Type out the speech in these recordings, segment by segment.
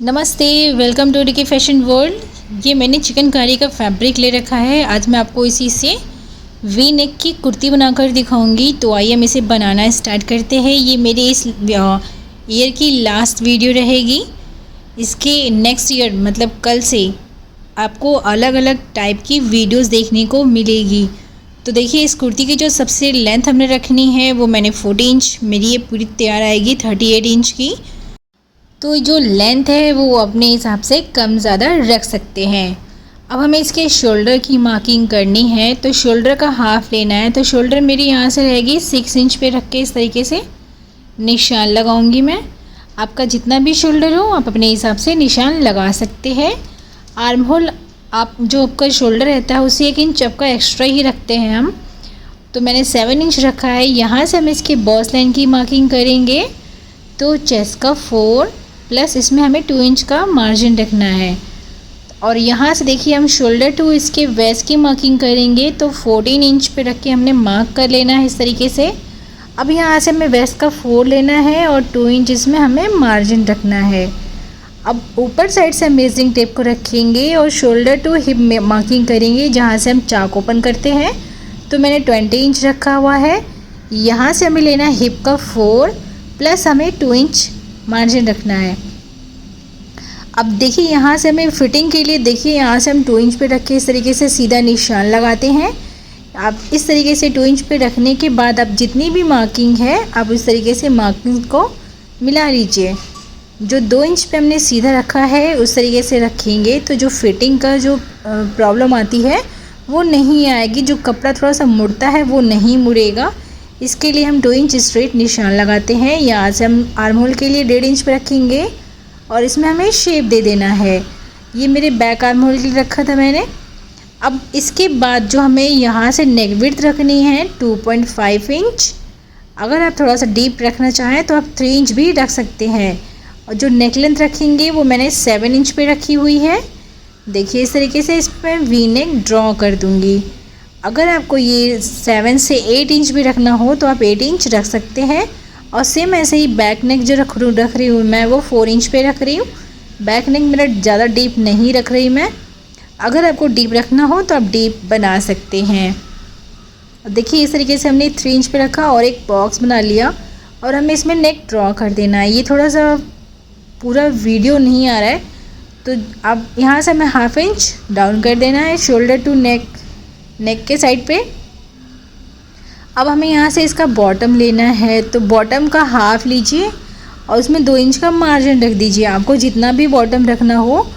नमस्ते, welcome to DK fashion world. ये मैंने चिकनकारी का फैब्रिक ले रखा है। आज मैं आपको इसी से वी नेक की कुर्ती बनाकर दिखाऊंगी। तो आइए हम इसे बनाना स्टार्ट करते हैं। ये मेरे इस ईयर की लास्ट वीडियो रहेगी। इसके नेक्स्ट ईयर मतलब कल से आपको अलग अलग टाइप की वीडियोस देखने को मिलेगी। तो देखिए, इस कुर्ती की जो सबसे लेंथ हमने रखनी है वो मैंने 40 इंच, मेरी ये पूरी तैयार आएगी 38 इंच की। तो जो लेंथ है वो अपने हिसाब से कम ज़्यादा रख सकते हैं। अब हमें इसके शोल्डर की मार्किंग करनी है। तो शोल्डर का हाफ लेना है। तो शोल्डर मेरी यहाँ से रहेगी 6 इंच पे रख के इस तरीके से निशान लगाऊंगी मैं। आपका जितना भी शोल्डर हो आप अपने हिसाब से निशान लगा सकते हैं। आर्म होल आप जो आपका शोल्डर रहता है उसे 1 इंच आपका एक्स्ट्रा ही रखते हैं हम। तो मैंने 7 इंच रखा है। यहाँ से हम इसके बॉस लाइन की मार्किंग करेंगे। तो चेस्ट का 4 प्लस इसमें हमें 2 इंच का मार्जिन रखना है। और यहाँ से देखिए, हम शोल्डर टू इसके वेस्ट की मार्किंग करेंगे। तो 14 इंच पे रख के हमने मार्क कर लेना है इस तरीके से। अब यहाँ से हमें वेस्ट का 4 लेना है और 2 इंच इसमें हमें मार्जिन रखना है। अब ऊपर साइड से हम मेजरिंग टेप को रखेंगे और शोल्डर टू हिप में मार्किंग करेंगे, जहाँ से हम चाक ओपन करते हैं। तो मैंने 20 इंच रखा हुआ है। यहाँ से हमें लेना है हिप का 4 प्लस हमें 2 इंच मार्जिन रखना है। अब देखिए, यहाँ से हमें फिटिंग के लिए देखिए, यहाँ से हम 2 इंच पे रख के इस तरीके से सीधा निशान लगाते हैं। आप इस तरीके से 2 इंच पे रखने के बाद आप जितनी भी मार्किंग है आप इस तरीके से मार्किंग को मिला लीजिए। जो 2 इंच पे हमने सीधा रखा है उस तरीके से रखेंगे तो जो फिटिंग का जो प्रॉब्लम आती है वो नहीं आएगी। जो कपड़ा थोड़ा सा मुड़ता है वो नहीं मुड़ेगा। इसके लिए हम 2 इंच स्ट्रेट निशान लगाते हैं। यहाँ से हम आर्म होल के लिए 1.5 इंच पे रखेंगे और इसमें हमें शेप दे देना है। ये मेरे बैक आर्म होल के लिए रखा था मैंने। अब इसके बाद जो हमें यहाँ से नेक विड्थ रखनी है 2.5 इंच। अगर आप थोड़ा सा डीप रखना चाहें तो आप 3 इंच भी रख सकते हैं। और जो नेक लेंथ रखेंगे वो मैंने 7 इंच पे रखी हुई है। देखिए, इस तरीके से इस पर वी नेक ड्रॉ कर दूँगी। अगर आपको ये 7 से 8 इंच भी रखना हो तो आप 8 इंच रख सकते हैं। और सेम ऐसे ही बैक नेक जो रख रही हूँ मैं वो 4 इंच पे रख रही हूँ। बैक नेक मेरा ज़्यादा डीप नहीं रख रही मैं। अगर आपको डीप रखना हो तो आप डीप बना सकते हैं। देखिए, इस तरीके से हमने 3 इंच पे रखा और एक बॉक्स बना लिया और हमें इसमें नेक ड्रॉ कर देना है। ये थोड़ा सा पूरा वीडियो नहीं आ रहा है तो अब यहाँ से हमें 1/2 इंच डाउन कर देना है शोल्डर टू नेक के साइड पे। अब हमें यहाँ से इसका बॉटम लेना है। तो बॉटम का हाफ लीजिए और उसमें 2 इंच का मार्जिन रख दीजिए। आपको जितना भी बॉटम रखना हो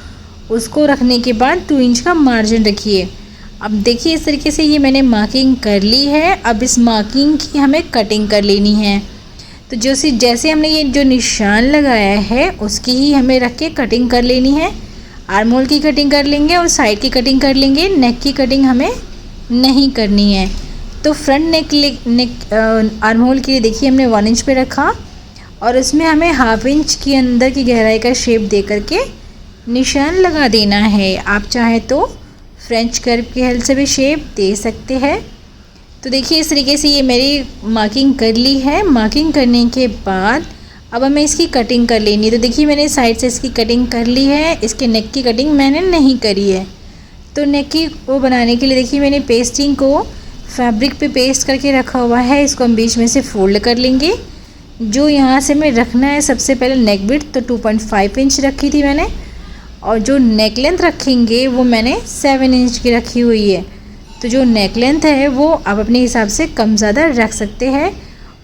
उसको रखने के बाद 2 इंच का मार्जिन रखिए। अब देखिए, इस तरीके से ये मैंने मार्किंग कर ली है। अब इस मार्किंग की हमें कटिंग कर लेनी है। तो जैसे हमने ये जो निशान लगाया है उसकी ही हमें रख के कटिंग कर लेनी है। आर्म होल की कटिंग कर लेंगे और साइड की कटिंग कर लेंगे। नेक की कटिंग हमें नहीं करनी है। तो फ्रंट नेक आर्म होल के लिए देखिए, हमने 1 इंच पे रखा और उसमें हमें 1/2 इंच की अंदर की गहराई का शेप दे करके निशान लगा देना है। आप चाहे तो फ्रेंच कर्व की हेल्प से भी शेप दे सकते हैं। तो देखिए, इस तरीके से ये मेरी मार्किंग कर ली है। मार्किंग करने के बाद अब हमें इसकी कटिंग कर लेनी है। तो देखिए, मैंने साइड से इसकी कटिंग कर ली है। इसके नेक की कटिंग मैंने नहीं करी है। तो नेक की वो बनाने के लिए देखिए, मैंने पेस्टिंग को फैब्रिक पे पेस्ट करके रखा हुआ है। इसको हम बीच में से फोल्ड कर लेंगे। जो यहाँ से हमें रखना है सबसे पहले नेक विड्थ तो 2.5 इंच रखी थी मैंने। और जो नेक लेंथ रखेंगे वो मैंने 7 इंच की रखी हुई है। तो जो नेक लेंथ है वो आप अपने हिसाब से कम ज़्यादा रख सकते हैं।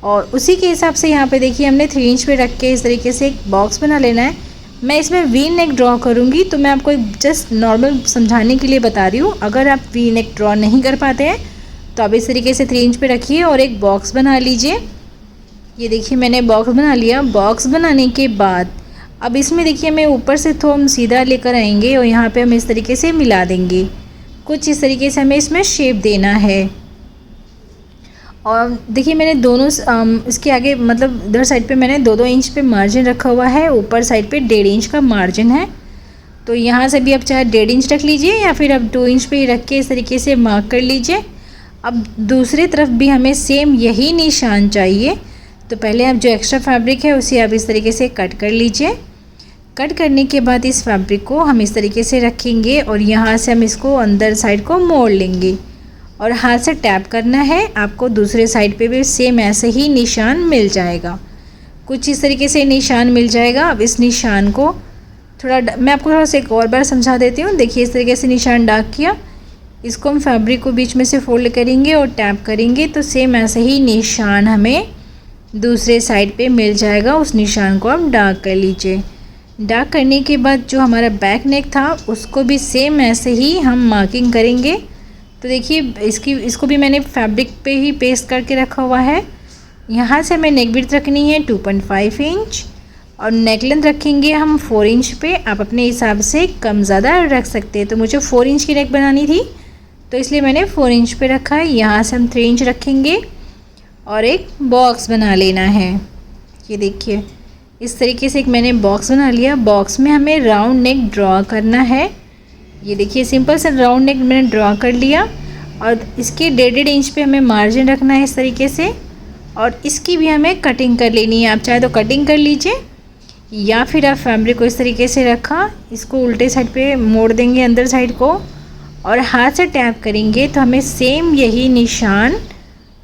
और उसी के हिसाब से यहाँ पे देखिए, हमने 3 इंच पे रख के इस तरीके से एक बॉक्स बना लेना है। मैं इसमें वी नेक ड्रॉ करूँगी तो मैं आपको जस्ट नॉर्मल समझाने के लिए बता रही हूँ। अगर आप वी नेक ड्रॉ नहीं कर पाते हैं तो आप इस तरीके से 3 इंच पे रखिए और एक बॉक्स बना लीजिए। ये देखिए, मैंने बॉक्स बना लिया। बॉक्स बनाने के बाद अब इसमें देखिए, मैं ऊपर से तो हम सीधा लेकर आएंगे और यहाँ पे हम इस तरीके से मिला देंगे। कुछ इस तरीके से हमें इसमें शेप देना है। और देखिए, मैंने दोनों इसके आगे मतलब इधर साइड पे मैंने 2-2 इंच पे मार्जिन रखा हुआ है। ऊपर साइड पे 1.5 इंच का मार्जिन है। तो यहाँ से भी आप चाहे 1.5 इंच रख लीजिए या फिर आप 2 इंच पे ही रख के इस तरीके से मार्क कर लीजिए। अब दूसरी तरफ भी हमें सेम यही निशान चाहिए। तो पहले आप जो एक्स्ट्रा फैब्रिक है उसे आप इस तरीके से कट कर लीजिए। कट करने के बाद इस फैब्रिक को हम इस तरीके से रखेंगे और यहाँ से हम इसको अंदर साइड को मोड़ लेंगे और हाथ से टैप करना है। आपको दूसरे साइड पे भी सेम ऐसे ही निशान मिल जाएगा। कुछ इस तरीके से निशान मिल जाएगा। अब इस निशान को मैं आपको थोड़ा सा एक और बार समझा देती हूँ। देखिए इस तरीके से निशान डार्क किया, इसको हम फैब्रिक को बीच में से फोल्ड करेंगे और टैप करेंगे तो सेम ऐसे ही निशान हमें दूसरे साइड पे मिल जाएगा। उस निशान को आप डार्क कर लीजिए। डार्क करने के बाद जो हमारा बैक नेक था उसको भी सेम ऐसे ही हम मार्किंग करेंगे। तो देखिए इसको भी मैंने फैब्रिक पे ही पेस्ट करके रखा हुआ है। यहाँ से हमें नेक विड्थ रखनी है 2.5 इंच और नेक लेंथ रखेंगे हम 4 इंच पे। आप अपने हिसाब से कम ज़्यादा रख सकते हैं। तो मुझे 4 इंच की नेक बनानी थी तो इसलिए मैंने 4 इंच पे रखा है। यहाँ से हम 3 इंच रखेंगे और एक बॉक्स बना लेना है। ये देखिए इस तरीके से एक मैंने बॉक्स बना लिया। बॉक्स में हमें राउंड नेक ड्रॉ करना है। ये देखिए सिंपल सा राउंड नेक मैंने ड्रॉ कर लिया और इसके 1.5 इंच पे हमें मार्जिन रखना है इस तरीके से और इसकी भी हमें कटिंग कर लेनी है। आप चाहे तो कटिंग कर लीजिए या फिर आप फैब्रिक को इस तरीके से रखा, इसको उल्टे साइड पे मोड़ देंगे अंदर साइड को और हाथ से टैप करेंगे तो हमें सेम यही निशान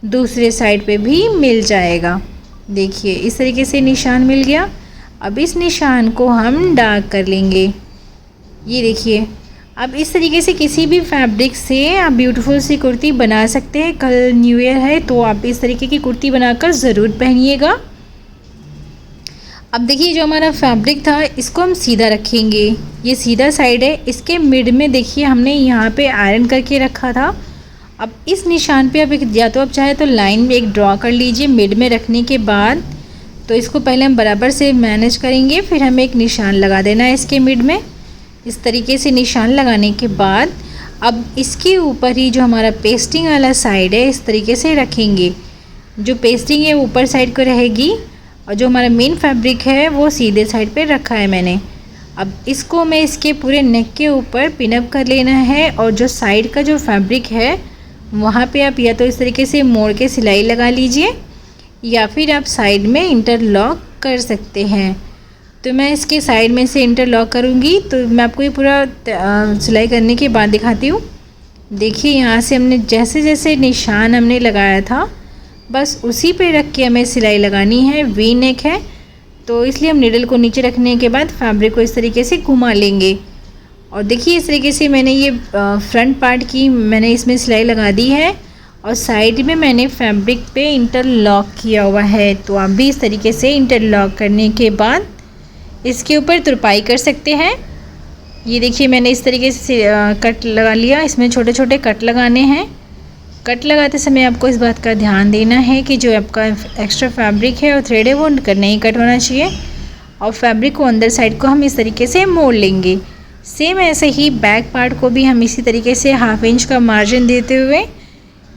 दूसरे साइड पे भी मिल जाएगा। देखिए इस तरीके से निशान मिल गया। अब इस निशान को हम डार्क कर लेंगे। ये देखिए अब इस तरीके से किसी भी फैब्रिक से आप ब्यूटीफुल सी कुर्ती बना सकते हैं। कल न्यू ईयर है तो आप इस तरीके की कुर्ती बनाकर ज़रूर पहनिएगा। अब देखिए जो हमारा फैब्रिक था इसको हम सीधा रखेंगे। ये सीधा साइड है, इसके मिड में देखिए हमने यहाँ पे आयरन करके रखा था। अब इस निशान पे आप या तो आप चाहे तो लाइन में एक ड्रॉ कर लीजिए मिड में रखने के बाद। तो इसको पहले हम बराबर से मैनेज करेंगे, फिर हमें एक निशान लगा देना है इसके मिड में। इस तरीके से निशान लगाने के बाद अब इसके ऊपर ही जो हमारा पेस्टिंग वाला साइड है इस तरीके से रखेंगे। जो पेस्टिंग है ऊपर साइड को रहेगी और जो हमारा मेन फैब्रिक है वो सीधे साइड पे रखा है मैंने। अब इसको मैं इसके पूरे नेक के ऊपर पिनअप कर लेना है और जो साइड का जो फैब्रिक है वहाँ पे आप या तो इस तरीके से मोड़ के सिलाई लगा लीजिए या फिर आप साइड में इंटरलॉक कर सकते हैं। तो मैं इसके साइड में से इंटरलॉक करूँगी तो मैं आपको ये पूरा सिलाई करने के बाद दिखाती हूँ। देखिए यहाँ से हमने जैसे जैसे निशान हमने लगाया था बस उसी पे रख के हमें सिलाई लगानी है। वी नेक है तो इसलिए हम नीडल को नीचे रखने के बाद फैब्रिक को इस तरीके से घुमा लेंगे और देखिए इस तरीके से मैंने ये फ्रंट पार्ट की मैंने इसमें सिलाई लगा दी है और साइड में मैंने फैब्रिक पे इंटरलॉक किया हुआ है। तो आप भी इस तरीके से इंटरलॉक करने के बाद इसके ऊपर तुरपाई कर सकते हैं। ये देखिए मैंने इस तरीके से कट लगा लिया। इसमें छोटे छोटे कट लगाने हैं। कट लगाते समय आपको इस बात का ध्यान देना है कि जो आपका एक्स्ट्रा फैब्रिक है और थ्रेड है वो नहीं कट होना चाहिए और फैब्रिक को अंदर साइड को हम इस तरीके से मोड़ लेंगे। सेम ऐसे ही बैक पार्ट को भी हम इसी तरीके से 1/2 इंच का मार्जिन देते हुए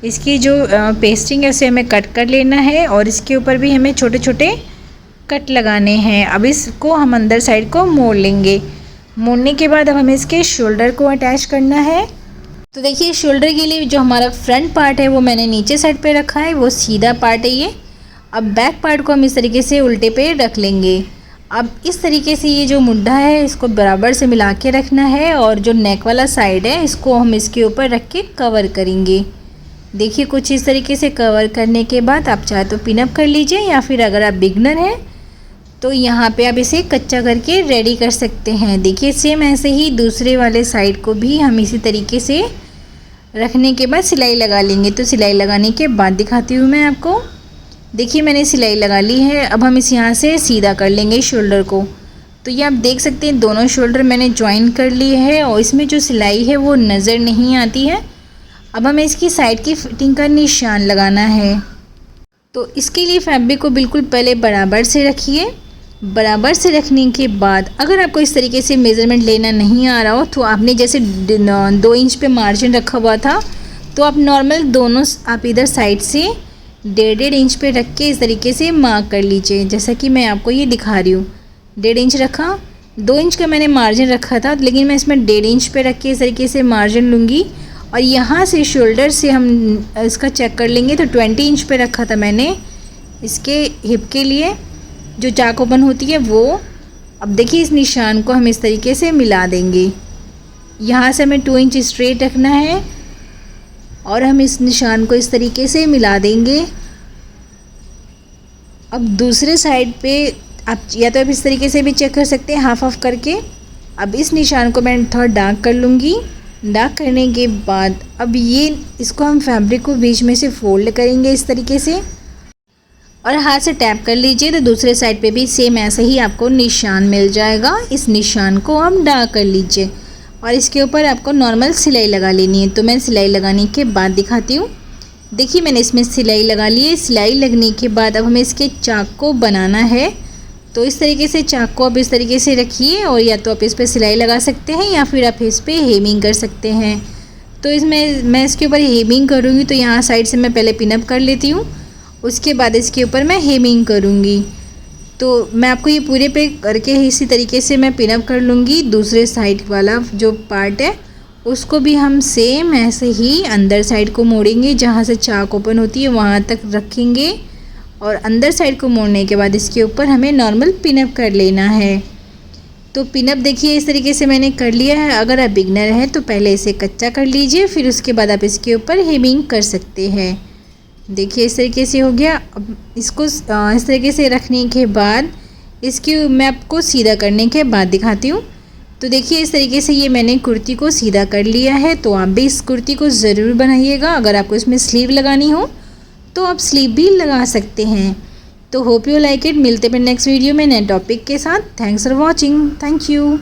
इसकी जो पेस्टिंग है उसे हमें कट कर लेना है और इसके ऊपर भी हमें छोटे छोटे कट लगाने हैं। अब इसको हम अंदर साइड को मोड़ लेंगे। मोड़ने के बाद अब हमें इसके शोल्डर को अटैच करना है। तो देखिए शोल्डर के लिए जो हमारा फ्रंट पार्ट है वो मैंने नीचे साइड पे रखा है, वो सीधा पार्ट है ये। अब बैक पार्ट को हम इस तरीके से उल्टे पे रख लेंगे। अब इस तरीके से ये जो मुड्ढा है इसको बराबर से मिला के रखना है और जो नेक वाला साइड है इसको हम इसके ऊपर रख के कवर करेंगे। देखिए कुछ इस तरीके से कवर करने के बाद आप चाहे तो पिनअप कर लीजिए या फिर अगर आप बिगनर हैं तो यहाँ पे आप इसे कच्चा करके रेडी कर सकते हैं। देखिए सेम ऐसे ही दूसरे वाले साइड को भी हम इसी तरीके से रखने के बाद सिलाई लगा लेंगे। तो सिलाई लगाने के बाद दिखाती हूँ मैं आपको। देखिए मैंने सिलाई लगा ली है। अब हम इस यहाँ से सीधा कर लेंगे शोल्डर को। तो ये आप देख सकते हैं दोनों शोल्डर मैंने ज्वाइन कर लिए है और इसमें जो सिलाई है वो नज़र नहीं आती है। अब हमें इसकी साइड की फिटिंग का निशान लगाना है। तो इसके लिए फैब्रिक को बिल्कुल पहले बराबर से रखिए। बराबर से रखने के बाद अगर आपको इस तरीके से मेज़रमेंट लेना नहीं आ रहा हो तो आपने जैसे 2 इंच पे मार्जिन रखा हुआ था तो आप नॉर्मल दोनों आप इधर साइड से 1.5 इंच पे रख के इस तरीके से मार्क कर लीजिए। जैसा कि मैं आपको ये दिखा रही हूँ। 1.5 इंच रखा, 2 इंच का मैंने मार्जिन रखा था लेकिन मैं इसमें 1.5 इंच पे रख के इस तरीके से मार्जिन लूँगी और यहाँ से शोल्डर से हम इसका चेक कर लेंगे। तो 20 इंच पे रखा था मैंने इसके हिप के लिए जो चाक ओपन होती है वो, अब देखिए इस निशान को हम इस तरीके से मिला देंगे। यहाँ से हमें 2 इंच स्ट्रेट रखना है और हम इस निशान को इस तरीके से मिला देंगे। अब दूसरे साइड पे आप या तो आप इस तरीके से भी चेक कर सकते हैं हाफ ऑफ करके। अब इस निशान को मैं थोड़ा डार्क कर लूँगी। डार्क करने के बाद अब ये इसको हम फैब्रिक को बीच में से फोल्ड करेंगे इस तरीके से और हाथ से टैप कर लीजिए, तो दूसरे साइड पे भी सेम ऐसे ही आपको निशान मिल जाएगा। इस निशान को हम डार्क कर लीजिए और इसके ऊपर आपको नॉर्मल सिलाई लगा लेनी है। तो मैं सिलाई लगाने के बाद दिखाती हूँ। देखिए मैंने इसमें सिलाई लगा ली है। सिलाई लगने के बाद अब हमें इसके चाक को बनाना है। तो इस तरीके से चाक को आप इस तरीके से रखिए और या तो आप इस पर सिलाई लगा सकते हैं या फिर आप इस पर हेमिंग कर सकते हैं। तो इसमें मैं इसके ऊपर हेमिंग करूँगी, तो यहाँ साइड से मैं पहले पिनअप कर लेती हूँ, उसके बाद इसके ऊपर मैं हेमिंग करूँगी। तो मैं आपको ये पूरे पे करके इसी तरीके से मैं पिनअप कर लूँगी। दूसरे साइड वाला जो पार्ट है उसको भी हम सेम ऐसे ही अंदर साइड को मोड़ेंगे, जहाँ से चाक ओपन होती है वहाँ तक रखेंगे और अंदर साइड को मोड़ने के बाद इसके ऊपर हमें नॉर्मल पिनअप कर लेना है। तो पिनअप देखिए इस तरीके से मैंने कर लिया है। अगर आप बिगनर हैं तो पहले इसे कच्चा कर लीजिए, फिर उसके बाद आप इसके ऊपर हेमिंग कर सकते हैं। देखिए इस तरीके से हो गया। अब इसको इस तरीके से रखने के बाद इसकी मैं आपको सीधा करने के बाद दिखाती हूँ। तो देखिए इस तरीके से ये मैंने कुर्ती को सीधा कर लिया है। तो आप भी इस कुर्ती को ज़रूर बनाइएगा। अगर आपको इसमें स्लीव लगानी हो तो आप स्लीव भी लगा सकते हैं। तो होप यू लाइक इट। मिलते हैं नेक्स्ट वीडियो में नए टॉपिक के साथ। Thanks for watching. Thank you.